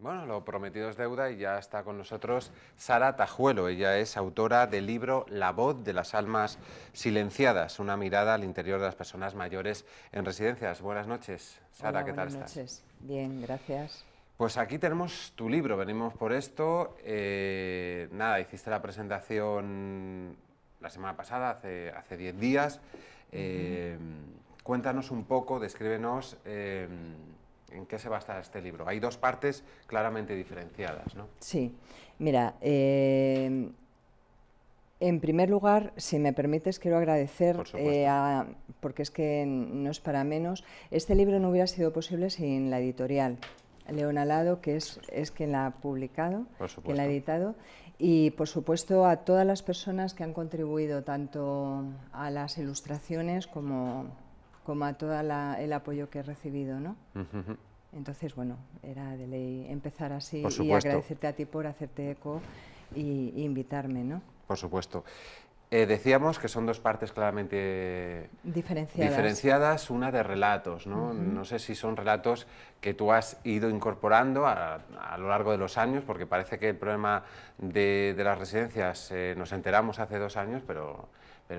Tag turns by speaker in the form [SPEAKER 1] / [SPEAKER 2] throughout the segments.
[SPEAKER 1] Bueno, lo prometido es deuda y ya está con nosotros Sara Tajuelo. Ella es autora del libro La voz de las almas silenciadas, una mirada al interior de las personas mayores en residencias. Buenas noches, Sara,
[SPEAKER 2] Hola,
[SPEAKER 1] ¿qué tal
[SPEAKER 2] buenas
[SPEAKER 1] estás?
[SPEAKER 2] noches. Bien, gracias.
[SPEAKER 1] Pues aquí tenemos tu libro, venimos por esto. Nada, hiciste la presentación la semana pasada, hace 10 días. Cuéntanos un poco, descríbenos en qué se basa este libro. Hay dos partes claramente diferenciadas, ¿no?
[SPEAKER 2] Sí, mira, en primer lugar, si me permites, quiero agradecer,
[SPEAKER 1] Por supuesto,
[SPEAKER 2] porque es que no es para menos, este libro no hubiera sido posible sin la editorial León Alado, que es quien la ha publicado,
[SPEAKER 1] por
[SPEAKER 2] quien la ha
[SPEAKER 1] supuesto.
[SPEAKER 2] editado, y por supuesto a todas las personas que han contribuido tanto a las ilustraciones como a todo el apoyo que he recibido, ¿no?
[SPEAKER 1] Ujú.
[SPEAKER 2] Entonces, bueno, era de ley empezar así
[SPEAKER 1] Por
[SPEAKER 2] y
[SPEAKER 1] supuesto,
[SPEAKER 2] agradecerte a ti por hacerte eco y invitarme, ¿no?
[SPEAKER 1] por supuesto. Decíamos que son dos partes claramente
[SPEAKER 2] Diferenciadas.
[SPEAKER 1] diferenciadas, una de relatos, ¿no?
[SPEAKER 2] Ujú.
[SPEAKER 1] No sé si son relatos que tú has ido incorporando a lo largo de los años, porque parece que el problema de las residencias nos enteramos hace 2 años, pero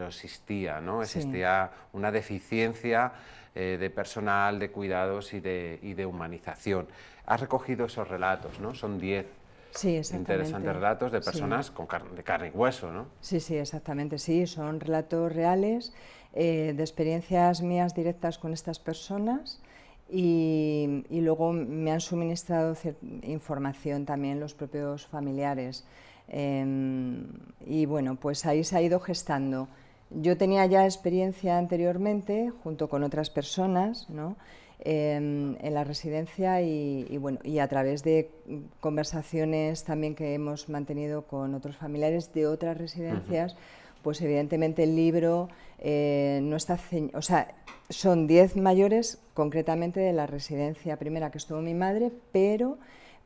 [SPEAKER 1] existía, ¿no?
[SPEAKER 2] Sí,
[SPEAKER 1] Existía una deficiencia de personal, de cuidados y de humanización. Has recogido esos relatos, ¿no? Son 10
[SPEAKER 2] sí,
[SPEAKER 1] interesantes
[SPEAKER 2] exactamente.
[SPEAKER 1] relatos de
[SPEAKER 2] Sí.
[SPEAKER 1] personas de carne y hueso, ¿no?
[SPEAKER 2] Sí, sí, exactamente, sí, son relatos reales de experiencias mías directas con estas personas y luego me han suministrado información también los propios familiares. Y bueno, pues ahí se ha ido gestando. Yo tenía ya experiencia anteriormente junto con otras personas, ¿no? En la residencia bueno, y a través de conversaciones también que hemos mantenido con otros familiares de otras residencias, pues evidentemente el libro no está... O sea, son 10 mayores concretamente de la residencia primera que estuvo mi madre, pero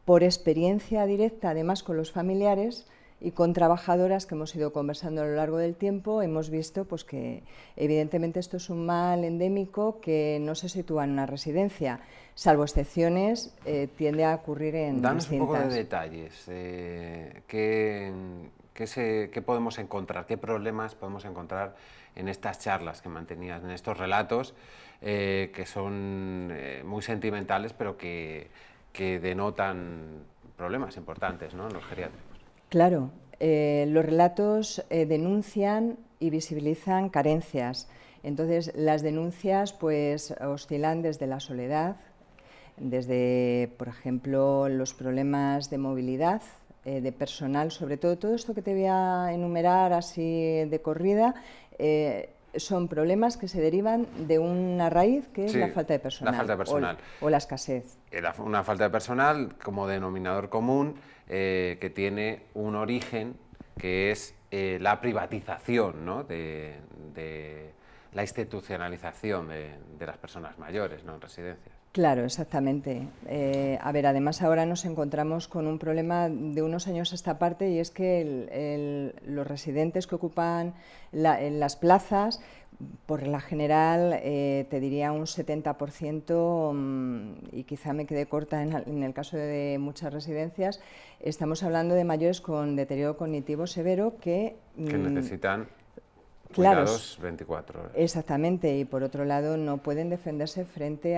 [SPEAKER 2] por experiencia directa además con los familiares y con trabajadoras que hemos ido conversando a lo largo del tiempo, hemos visto pues, que evidentemente esto es un mal endémico que no se sitúa en una residencia, salvo excepciones, tiende a ocurrir en
[SPEAKER 1] Danos un poco de
[SPEAKER 2] distintas.
[SPEAKER 1] detalles. ¿Qué podemos encontrar? ¿Qué problemas podemos encontrar en estas charlas que mantenías, en estos relatos que son muy sentimentales, pero que denotan problemas importantes, ¿no?, en los geriátricos?
[SPEAKER 2] Claro, los relatos denuncian y visibilizan carencias. Entonces, las denuncias pues oscilan desde la soledad, desde, por ejemplo, los problemas de movilidad, de personal, sobre todo esto que te voy a enumerar así de corrida, son problemas que se derivan de una raíz que es la
[SPEAKER 1] Sí,
[SPEAKER 2] falta de
[SPEAKER 1] la
[SPEAKER 2] personal
[SPEAKER 1] falta de personal.
[SPEAKER 2] o la escasez.
[SPEAKER 1] Una falta de personal como denominador común que tiene un origen que es la privatización, ¿no?, de la institucionalización de las personas mayores, ¿no?, en residencias.
[SPEAKER 2] Claro, exactamente. A ver, además ahora nos encontramos con un problema de unos años a esta parte y es que los residentes que ocupan en las plazas, por regla general, te diría un 70%, y quizá me quedé corta en el caso de muchas residencias, estamos hablando de mayores con deterioro cognitivo severo que...
[SPEAKER 1] Que necesitan
[SPEAKER 2] Claro,
[SPEAKER 1] cuidados 24 horas.
[SPEAKER 2] exactamente, y por otro lado no pueden defenderse frente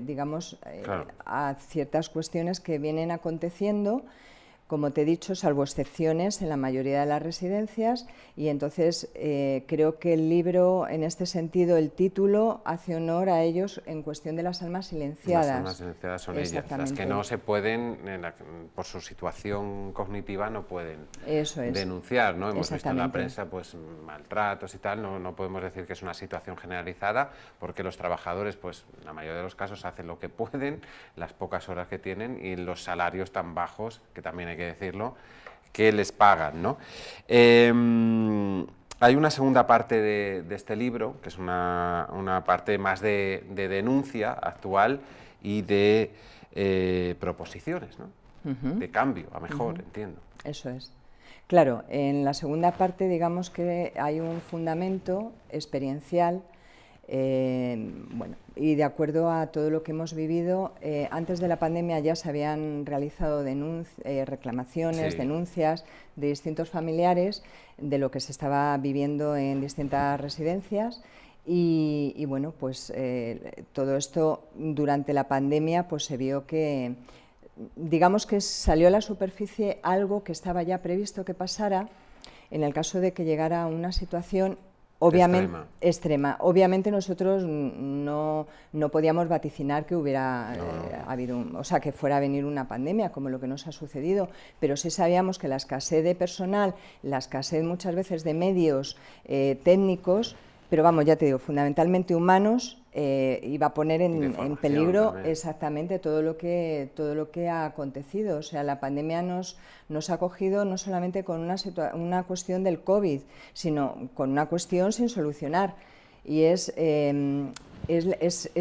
[SPEAKER 2] digamos,
[SPEAKER 1] Claro.
[SPEAKER 2] a ciertas cuestiones que vienen aconteciendo, como te he dicho, salvo excepciones en la mayoría de las residencias, y entonces creo que el libro, en este sentido, el título hace honor a ellos en cuestión de las almas
[SPEAKER 1] Las almas
[SPEAKER 2] silenciadas.
[SPEAKER 1] silenciadas son ellas, las que
[SPEAKER 2] Exactamente,
[SPEAKER 1] no se pueden, por su situación cognitiva, no pueden
[SPEAKER 2] eso es,
[SPEAKER 1] denunciar, ¿no? Hemos visto en la
[SPEAKER 2] exactamente,
[SPEAKER 1] prensa pues maltratos y tal, no podemos decir que es una situación generalizada, porque los trabajadores, pues en la mayoría de los casos hacen lo que pueden, las pocas horas que tienen y los salarios tan bajos, que también hay que decirlo, que les pagan, ¿no? Hay una segunda parte de este libro, que es una parte más de denuncia actual y de proposiciones, ¿no?, de cambio a mejor, entiendo.
[SPEAKER 2] eso es. Claro, en la segunda parte digamos que hay un fundamento experiencial Bueno, y de acuerdo a todo lo que hemos vivido, antes de la pandemia ya se habían realizado reclamaciones,
[SPEAKER 1] Sí.
[SPEAKER 2] denuncias de distintos familiares de lo que se estaba viviendo en distintas residencias. Y bueno, pues todo esto durante la pandemia pues se vio que, digamos que salió a la superficie algo que estaba ya previsto que pasara en el caso de que llegara a una situación obviamente extrema. Obviamente nosotros no podíamos vaticinar que hubiera habido, o sea, que fuera a venir una pandemia como lo que nos ha sucedido, pero sí sabíamos que la escasez de personal, la escasez muchas veces de medios técnicos, pero vamos, ya te digo, fundamentalmente humanos, iba a poner en peligro
[SPEAKER 1] también.
[SPEAKER 2] Exactamente todo lo que ha acontecido. O sea, la pandemia nos ha cogido no solamente con una cuestión del COVID, sino con una cuestión sin solucionar. Y es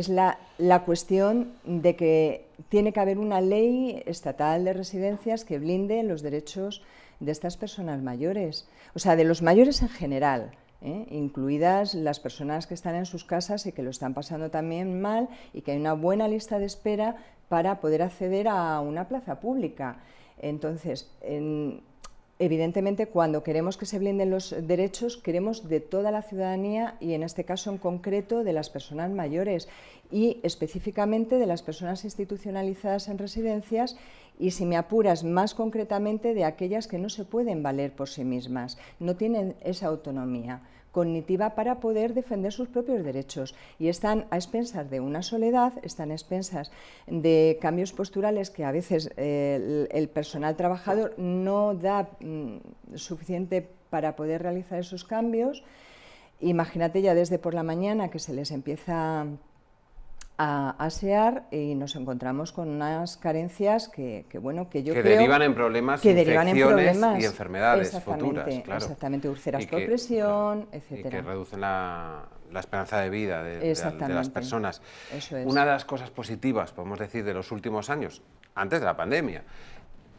[SPEAKER 2] la cuestión de que tiene que haber una ley estatal de residencias que blinde los derechos de estas personas mayores, o sea, de los mayores en general, incluidas las personas que están en sus casas y que lo están pasando también mal, y que hay una buena lista de espera para poder acceder a una plaza pública. Entonces, evidentemente, cuando queremos que se blinden los derechos, queremos de toda la ciudadanía y, en este caso en concreto, de las personas mayores y específicamente de las personas institucionalizadas en residencias y, si me apuras, más concretamente de aquellas que no se pueden valer por sí mismas, no tienen esa autonomía cognitiva para poder defender sus propios derechos y están a expensas de una soledad, están a expensas de cambios posturales que a veces el personal trabajador no da suficiente para poder realizar esos cambios. Imagínate ya desde por la mañana que se les empieza a asear y nos encontramos con unas carencias que bueno, que yo creo
[SPEAKER 1] derivan en problemas,
[SPEAKER 2] que derivan en
[SPEAKER 1] infecciones
[SPEAKER 2] problemas
[SPEAKER 1] y enfermedades
[SPEAKER 2] exactamente,
[SPEAKER 1] futuras, claro.
[SPEAKER 2] Exactamente, úlceras por presión, etcétera.
[SPEAKER 1] Y que reducen la esperanza de vida de las personas.
[SPEAKER 2] Eso es.
[SPEAKER 1] Una de las cosas positivas, podemos decir, de los últimos años, antes de la pandemia,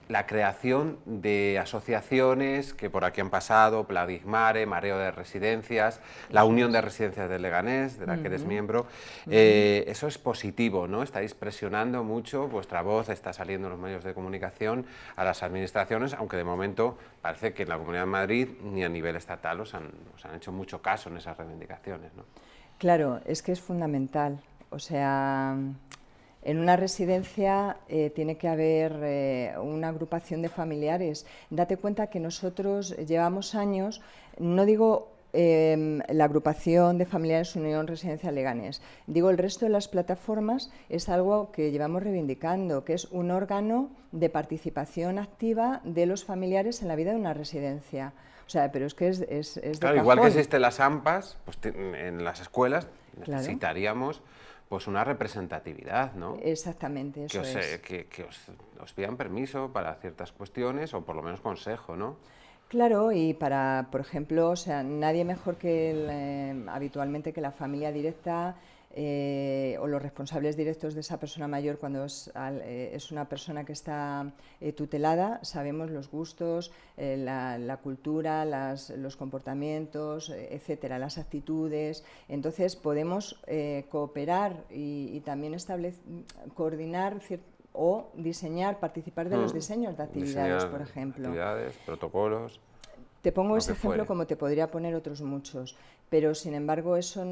[SPEAKER 1] la creación de asociaciones que por aquí han pasado, Pladigmare, Mareo de Residencias, la Unión de Residencias del Leganés, de la que eres miembro. Eso es positivo, ¿no? Estáis presionando mucho, vuestra voz está saliendo en los medios de comunicación a las administraciones, aunque de momento parece que en la Comunidad de Madrid ni a nivel estatal os han hecho mucho caso en esas reivindicaciones, ¿no?
[SPEAKER 2] Claro, es que es fundamental. O sea, en una residencia tiene que haber una agrupación de familiares. Date cuenta que nosotros llevamos años, no digo la agrupación de familiares Unión Residencial Leganés, digo el resto de las plataformas, es algo que llevamos reivindicando, que es un órgano de participación activa de los familiares en la vida de una residencia. O sea, pero es que es de
[SPEAKER 1] claro,
[SPEAKER 2] cajón.
[SPEAKER 1] igual que existen las AMPAs, pues en las escuelas necesitaríamos pues una representatividad, ¿no?
[SPEAKER 2] Exactamente, eso es.
[SPEAKER 1] Que os pidan permiso para ciertas cuestiones o por lo menos consejo, ¿no?
[SPEAKER 2] Claro, y para, por ejemplo, o sea, nadie mejor que habitualmente que la familia directa o los responsables directos de esa persona mayor cuando es una persona que está tutelada, sabemos los gustos, la cultura, los comportamientos, etcétera, las actitudes. Entonces podemos cooperar y también coordinar o diseñar, participar de los diseños de actividades, por ejemplo.
[SPEAKER 1] Actividades, protocolos.
[SPEAKER 2] Te pongo ese ejemplo como te podría poner otros muchos, pero sin embargo eso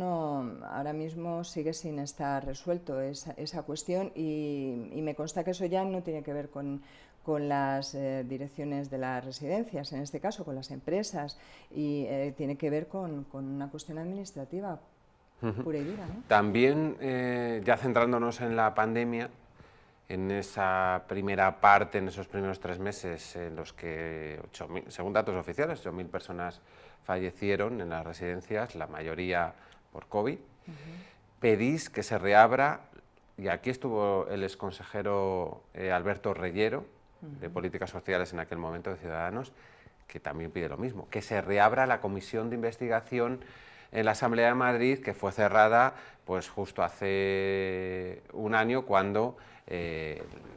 [SPEAKER 2] ahora mismo sigue sin estar resuelto, esa cuestión, y me consta que eso ya no tiene que ver con las direcciones de las residencias, en este caso con las empresas, y tiene que ver con una cuestión administrativa pura y dura, ¿no?
[SPEAKER 1] También, ya centrándonos en la pandemia, en esa primera parte, en esos primeros 3 meses en los que, según datos oficiales, 8.000 personas fallecieron en las residencias, la mayoría por COVID, pedís que se reabra, y aquí estuvo el exconsejero Alberto Reyero, de Políticas Sociales en aquel momento, de Ciudadanos, que también pide lo mismo, que se reabra la comisión de investigación en la Asamblea de Madrid, que fue cerrada pues justo hace un año, cuando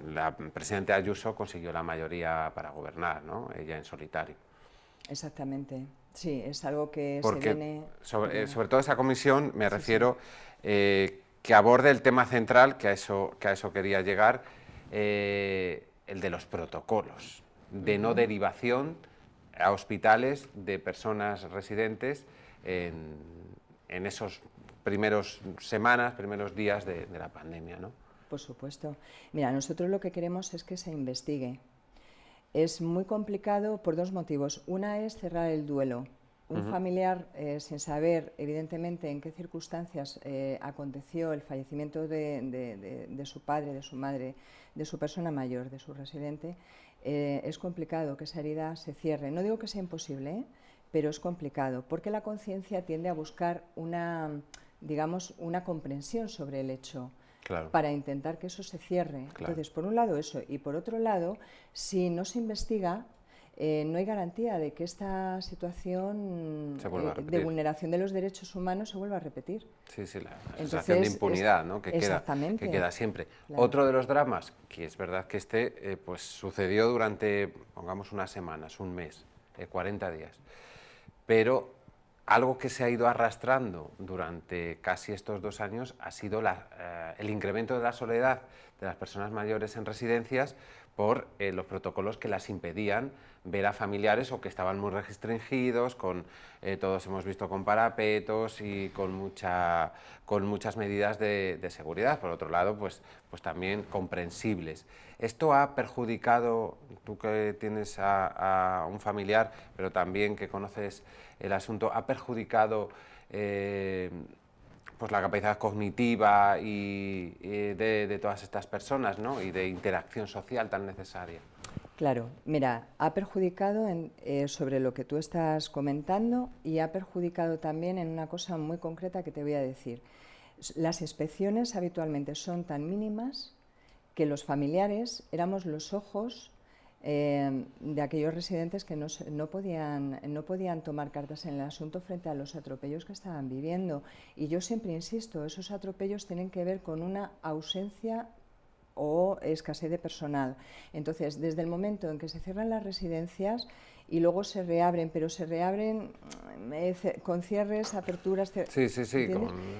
[SPEAKER 1] la presidenta Ayuso consiguió la mayoría para gobernar, ¿no? Ella en solitario.
[SPEAKER 2] Exactamente. Sí, es algo que
[SPEAKER 1] Porque
[SPEAKER 2] se viene...
[SPEAKER 1] sobre todo esa comisión, me refiero, que aborde el tema central, que a eso quería llegar, el de los protocolos, de no derivación a hospitales de personas residentes en esos primeros semanas, primeros días de la pandemia, ¿no?
[SPEAKER 2] Por supuesto. Mira, nosotros lo que queremos es que se investigue. Es muy complicado por dos motivos. Una es cerrar el duelo. Un familiar, sin saber evidentemente en qué circunstancias aconteció el fallecimiento de su padre, de su madre, de su persona mayor, de su residente, es complicado que esa herida se cierre. No digo que sea imposible, pero es complicado, porque la conciencia tiende a buscar digamos, una comprensión sobre el hecho. Claro. Para intentar que eso se cierre. Claro. Entonces, por un lado eso, y por otro lado, si no se investiga, no hay garantía de que esta situación de vulneración de los derechos humanos se vuelva a repetir.
[SPEAKER 1] Sí, sí, la sensación de impunidad, ¿no? que queda siempre. Claro. Otro de los dramas, que es verdad que pues sucedió durante, pongamos, unas semanas, un mes, 40 días, pero algo que se ha ido arrastrando durante casi estos 2 años ha sido el incremento de la soledad de las personas mayores en residencias por los protocolos que las impedían ver a familiares o que estaban muy restringidos, todos hemos visto con parapetos y con muchas medidas de seguridad. Por otro lado, pues también comprensibles. Esto ha perjudicado, tú que tienes a un familiar, pero también que conoces el asunto, ha perjudicado pues la capacidad cognitiva y de todas estas personas, ¿no? Y de interacción social tan necesaria.
[SPEAKER 2] Claro, mira, ha perjudicado sobre lo que tú estás comentando y ha perjudicado también en una cosa muy concreta que te voy a decir. Las inspecciones habitualmente son tan mínimas que los familiares éramos los ojos de aquellos residentes que no podían tomar cartas en el asunto frente a los atropellos que estaban viviendo. Y yo siempre insisto, esos atropellos tienen que ver con una ausencia o escasez de personal. Entonces, desde el momento en que se cierran las residencias y luego se reabren, pero se reabren con cierres, aperturas...
[SPEAKER 1] Sí,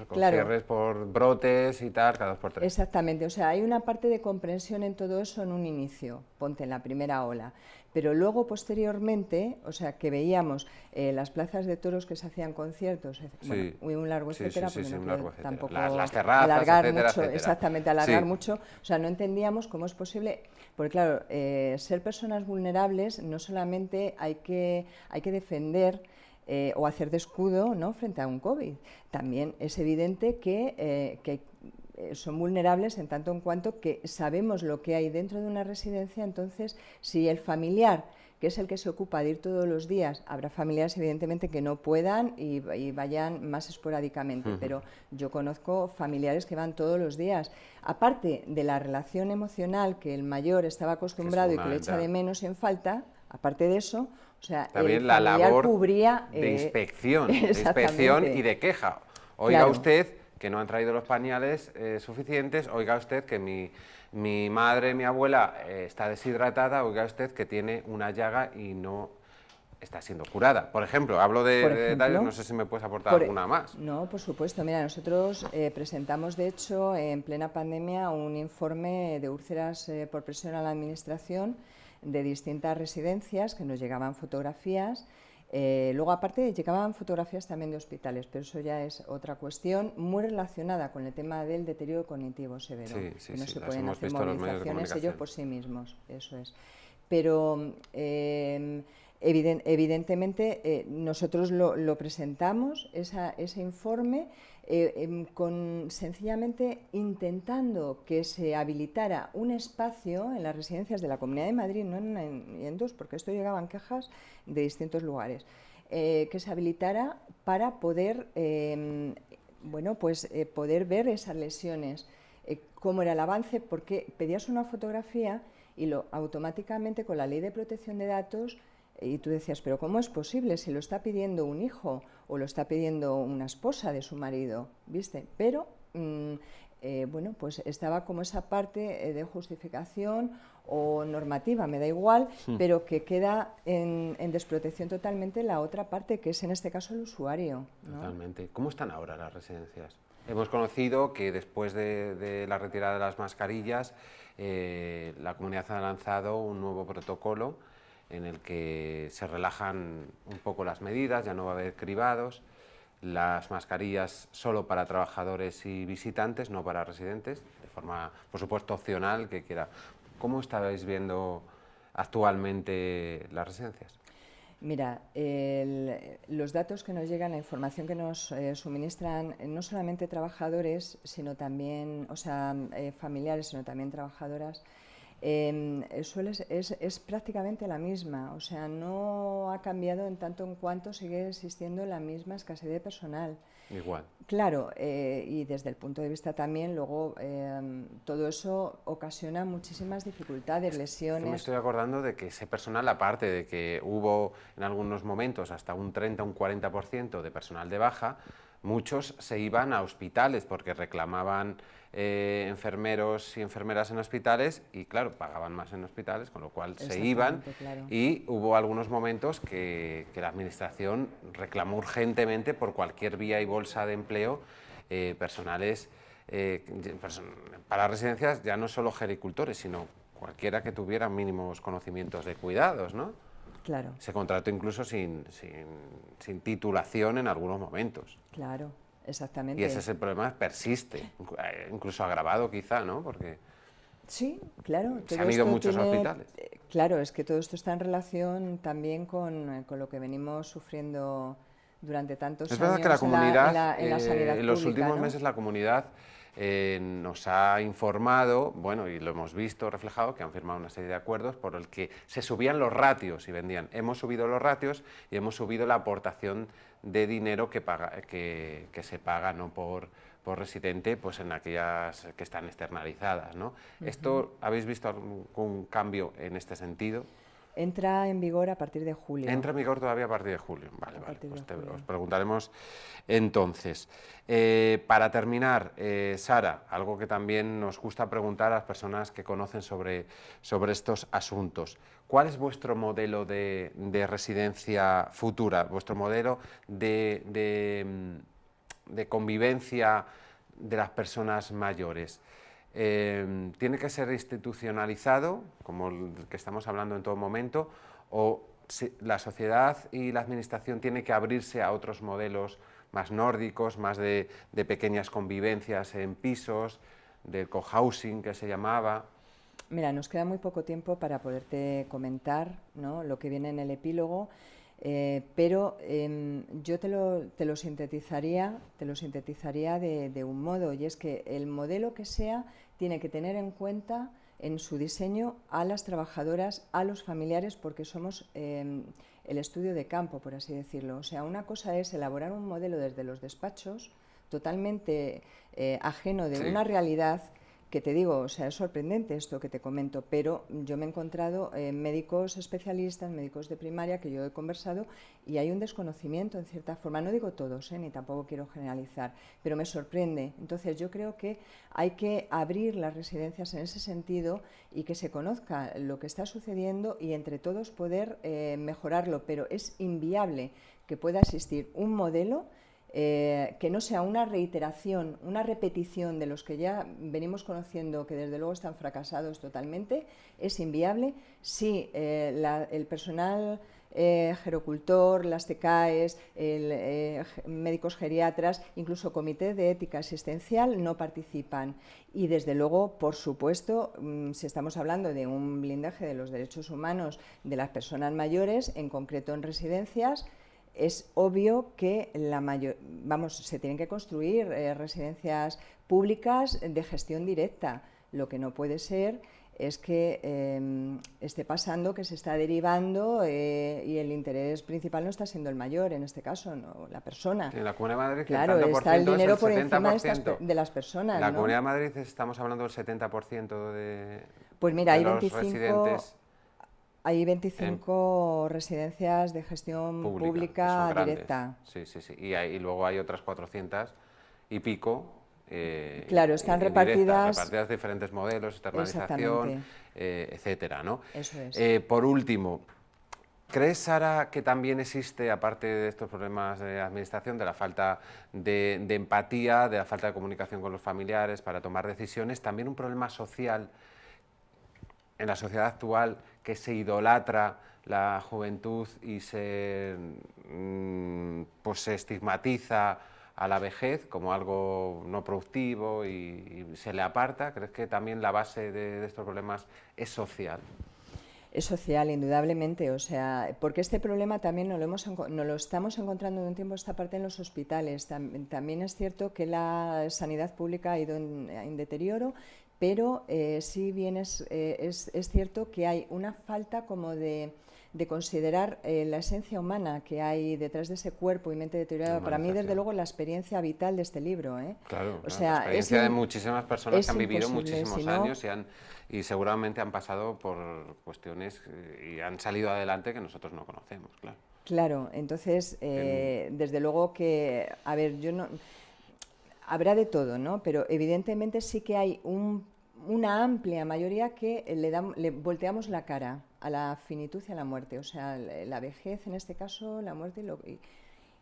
[SPEAKER 1] con cierres por brotes y tal, cada 2 por 3.
[SPEAKER 2] Exactamente, o sea, hay una parte de comprensión en todo eso en un inicio, ponte en la primera ola, pero luego posteriormente, o sea, que veíamos las plazas de toros que se hacían conciertos, bueno, un largo etcétera, porque no quiero tampoco
[SPEAKER 1] las terrazas,
[SPEAKER 2] alargar
[SPEAKER 1] etcétera,
[SPEAKER 2] mucho,
[SPEAKER 1] etcétera.
[SPEAKER 2] Exactamente, alargar mucho, o sea, no entendíamos cómo es posible, porque claro, ser personas vulnerables no solamente hay que defender o hacer de escudo, ¿no?, frente a un COVID. También es evidente que son vulnerables en tanto en cuanto que sabemos lo que hay dentro de una residencia. Entonces, si el familiar, que es el que se ocupa de ir todos los días, habrá familiares evidentemente que no puedan y vayan más esporádicamente, pero yo conozco familiares que van todos los días. Aparte de la relación emocional que el mayor estaba acostumbrado y que le echa de menos en falta, aparte de eso, o sea,
[SPEAKER 1] también la labor
[SPEAKER 2] cubría,
[SPEAKER 1] de inspección y de queja. Oiga, claro, usted que no han traído los pañales suficientes, oiga usted que mi madre, mi abuela está deshidratada, oiga usted que tiene una llaga y no está siendo curada. Por ejemplo, hablo de Darius, no sé si me puedes aportar alguna más.
[SPEAKER 2] No, por supuesto. Mira, nosotros presentamos, de hecho, en plena pandemia, un informe de úlceras por presión a la Administración de distintas residencias, que nos llegaban fotografías. Luego, aparte, llegaban fotografías también de hospitales, pero eso ya es otra cuestión muy relacionada con el tema del deterioro cognitivo severo.
[SPEAKER 1] Sí,
[SPEAKER 2] que no se
[SPEAKER 1] las
[SPEAKER 2] pueden
[SPEAKER 1] hemos
[SPEAKER 2] hacer
[SPEAKER 1] visto en los medios de
[SPEAKER 2] movilizaciones
[SPEAKER 1] comunicación.
[SPEAKER 2] ellos por sí mismos, eso es. Pero evidentemente nosotros lo presentamos, ese informe, sencillamente intentando que se habilitara un espacio en las residencias de la Comunidad de Madrid, no en una y en dos, porque esto llegaban quejas de distintos lugares, que se habilitara para poder, poder ver esas lesiones, cómo era el avance, porque pedías una fotografía y automáticamente con la Ley de Protección de Datos, y tú decías, pero ¿cómo es posible si lo está pidiendo un hijo o lo está pidiendo una esposa de su marido? ¿Viste? Pero, pues estaba como esa parte de justificación o normativa, me da igual, pero que queda en desprotección totalmente la otra parte, que es en este caso el usuario, ¿no?
[SPEAKER 1] Totalmente. ¿Cómo están ahora las residencias? Hemos conocido que después de la retirada de las mascarillas, la comunidad ha lanzado un nuevo protocolo en el que se relajan un poco las medidas, ya no va a haber cribados, las mascarillas solo para trabajadores y visitantes, no para residentes, de forma, por supuesto, opcional, que quiera. ¿Cómo estáis viendo actualmente las residencias?
[SPEAKER 2] Mira, los datos que nos llegan, la información que nos suministran no solamente trabajadores, sino también, o sea, familiares, sino también trabajadoras, es prácticamente la misma, o sea, no ha cambiado en tanto en cuanto sigue existiendo la misma escasez de personal.
[SPEAKER 1] Igual.
[SPEAKER 2] Claro, y desde el punto de vista también, luego todo eso ocasiona muchísimas dificultades, lesiones.
[SPEAKER 1] Me estoy acordando de que ese personal, aparte de que hubo en algunos momentos hasta un 30, un 40% de personal de baja, muchos se iban a hospitales porque reclamaban enfermeros y enfermeras en hospitales y, claro, pagaban más en hospitales, con lo cual se iban.
[SPEAKER 2] Claro.
[SPEAKER 1] Y hubo algunos momentos que la Administración reclamó urgentemente por cualquier vía y bolsa de empleo personales para residencias, ya no solo gericultores, sino cualquiera que tuviera mínimos conocimientos de cuidados, ¿no?
[SPEAKER 2] Claro.
[SPEAKER 1] Se contrató incluso sin titulación en algunos momentos.
[SPEAKER 2] Claro, exactamente.
[SPEAKER 1] Y ese es el problema, persiste, incluso agravado quizá, ¿no? Porque
[SPEAKER 2] sí, claro.
[SPEAKER 1] se han ido muchos hospitales.
[SPEAKER 2] Claro, es que todo esto está en relación también con lo que venimos sufriendo durante tantos años.
[SPEAKER 1] Es verdad que la comunidad,
[SPEAKER 2] en la sanidad
[SPEAKER 1] en los
[SPEAKER 2] pública,
[SPEAKER 1] últimos
[SPEAKER 2] ¿no?
[SPEAKER 1] meses la comunidad nos ha informado, bueno, y lo hemos visto reflejado, que han firmado una serie de acuerdos por el que se subían los ratios y vendían. Hemos subido los ratios y hemos subido la aportación de dinero que se paga, ¿no?, por residente, pues en aquellas que están externalizadas, ¿no? ¿Esto habéis visto algún cambio en este sentido?
[SPEAKER 2] Entra en vigor a partir de julio.
[SPEAKER 1] Entra en vigor todavía a partir de julio. Vale, vale. Pues
[SPEAKER 2] julio.
[SPEAKER 1] os preguntaremos entonces. Para terminar, Sara, algo que también nos gusta preguntar a las personas que conocen sobre estos asuntos. ¿Cuál es vuestro modelo de residencia futura, vuestro modelo de convivencia de las personas mayores? ¿Tiene que ser institucionalizado, como el que estamos hablando en todo momento, o la sociedad y la administración tiene que abrirse a otros modelos más nórdicos, más de pequeñas convivencias en pisos, de cohousing que se llamaba?
[SPEAKER 2] Mira, nos queda muy poco tiempo para poderte comentar, ¿no?, lo que viene en el epílogo, pero yo te lo sintetizaría de un modo, y es que el modelo que sea tiene que tener en cuenta en su diseño a las trabajadoras, a los familiares, porque somos el estudio de campo, por así decirlo. O sea, una cosa es elaborar un modelo desde los despachos, totalmente ajeno de una realidad que, te digo, o sea, es sorprendente esto que te comento, pero yo me he encontrado médicos especialistas, médicos de primaria que yo he conversado y hay un desconocimiento en cierta forma, no digo todos, ni tampoco quiero generalizar, pero me sorprende. Entonces yo creo que hay que abrir las residencias en ese sentido y que se conozca lo que está sucediendo y entre todos poder mejorarlo, pero es inviable que pueda existir un modelo que no sea una reiteración, una repetición de los que ya venimos conociendo, que desde luego están fracasados totalmente. Es inviable si el personal gerocultor, las TCAES, médicos geriatras, incluso comité de ética asistencial no participan. Y desde luego, por supuesto, si estamos hablando de un blindaje de los derechos humanos de las personas mayores, en concreto en residencias, es obvio que se tienen que construir residencias públicas de gestión directa. Lo que no puede ser es que esté pasando, que se está derivando y el interés principal no está siendo el mayor, en este caso, no la persona.
[SPEAKER 1] En la Comunidad de Madrid,
[SPEAKER 2] claro, está el dinero por encima de las personas.
[SPEAKER 1] En la
[SPEAKER 2] ¿no?
[SPEAKER 1] Comunidad de Madrid estamos hablando del 70%
[SPEAKER 2] pues mira,
[SPEAKER 1] de los residentes.
[SPEAKER 2] Hay 25 residencias de gestión pública directa.
[SPEAKER 1] Sí, sí, sí. Y luego hay otras 400 y pico
[SPEAKER 2] Claro, están
[SPEAKER 1] repartidas diferentes modelos, externalización,
[SPEAKER 2] exactamente,
[SPEAKER 1] etcétera, ¿no?
[SPEAKER 2] Eso es.
[SPEAKER 1] Por último, ¿crees, Sara, que también existe, aparte de estos problemas de administración, de la falta de empatía, de la falta de comunicación con los familiares para tomar decisiones, también un problema social en la sociedad actual, que se idolatra la juventud y pues se estigmatiza a la vejez como algo no productivo y se le aparta? ¿Crees que también la base de estos problemas es social?
[SPEAKER 2] Es social, indudablemente, o sea, porque este problema también nos lo estamos encontrando de un tiempo a esta parte en los hospitales. También es cierto que la sanidad pública ha ido en deterioro, pero sí bien es cierto que hay una falta como de considerar la esencia humana que hay detrás de ese cuerpo y mente deteriorada. Para mí, desde luego, la experiencia vital de este libro.
[SPEAKER 1] Claro,
[SPEAKER 2] o sea,
[SPEAKER 1] la experiencia de muchísimas personas que han vivido muchísimos años y seguramente han pasado por cuestiones y han salido adelante que nosotros no conocemos, claro.
[SPEAKER 2] Claro, entonces, desde luego que, a ver, habrá de todo, ¿no? Pero evidentemente sí que hay una amplia mayoría que le volteamos la cara a la finitud y a la muerte, o sea, la vejez en este caso, la muerte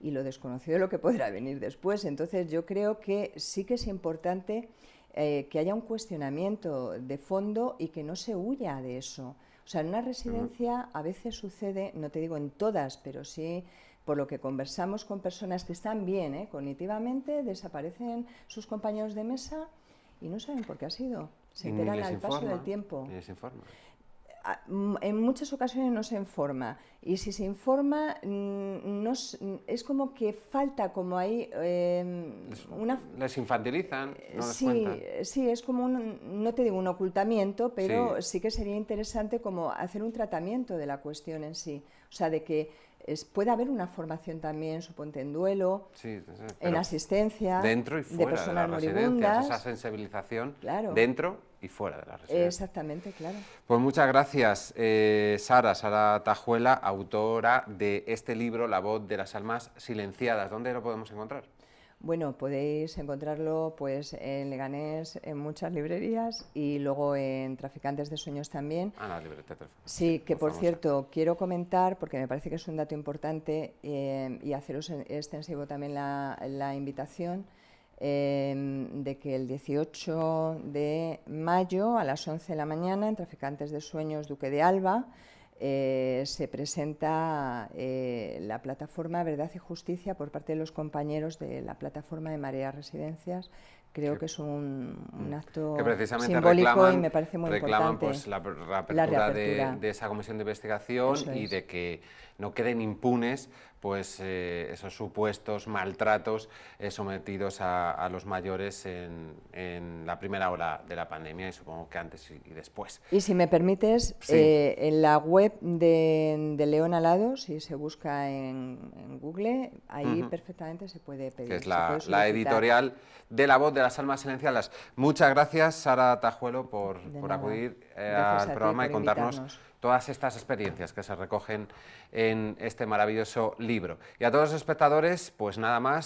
[SPEAKER 2] y lo desconocido de lo que podrá venir después. Entonces yo creo que sí que es importante que haya un cuestionamiento de fondo y que no se huya de eso. O sea, en una residencia a veces sucede, no te digo en todas, pero sí por lo que conversamos con personas que están bien, cognitivamente, desaparecen sus compañeros de mesa y no saben por qué ha sido. Se enteran al paso del tiempo.
[SPEAKER 1] Ni les informa.
[SPEAKER 2] En muchas ocasiones no se informa, y si se informa es como que falta como ahí
[SPEAKER 1] les infantilizan, no les
[SPEAKER 2] sí,
[SPEAKER 1] cuentan.
[SPEAKER 2] Sí, es como no te digo un ocultamiento, pero sí que sería interesante como hacer un tratamiento de la cuestión en sí, o sea, de que puede haber una formación también, suponte en duelo, en asistencia,
[SPEAKER 1] dentro y fuera
[SPEAKER 2] de personas
[SPEAKER 1] de las
[SPEAKER 2] moribundas,
[SPEAKER 1] esa sensibilización,
[SPEAKER 2] claro,
[SPEAKER 1] dentro y fuera de la residencia.
[SPEAKER 2] Exactamente, claro.
[SPEAKER 1] Pues muchas gracias, Sara Tajuela, autora de este libro, La voz de las almas silenciadas. ¿Dónde lo podemos encontrar?
[SPEAKER 2] Bueno, podéis encontrarlo pues en Leganés, en muchas librerías, y luego en Traficantes de Sueños también.
[SPEAKER 1] La librería de
[SPEAKER 2] Sí, que por cierto, quiero comentar, porque me parece que es un dato importante, y haceros extensivo también la invitación, de que el 18 de mayo a las 11 de la mañana en Traficantes de Sueños Duque de Alba se presenta la plataforma Verdad y Justicia por parte de los compañeros de la plataforma de Marea Residencias. Creo que es un acto simbólico y me parece muy importante.
[SPEAKER 1] Pues, la reapertura de esa comisión de investigación y de que no queden impunes pues, esos supuestos maltratos sometidos a los mayores en la primera ola de la pandemia y supongo que antes y después.
[SPEAKER 2] Y si me permites, en la web de León Alado, si se busca en Google, ahí perfectamente se puede pedir.
[SPEAKER 1] Que es la editorial de La voz de las almas silenciadas. Muchas gracias, Sara Tajuelo, por acudir al programa y contarnos todas estas experiencias que se recogen en este maravilloso libro. Y a todos los espectadores, pues nada más,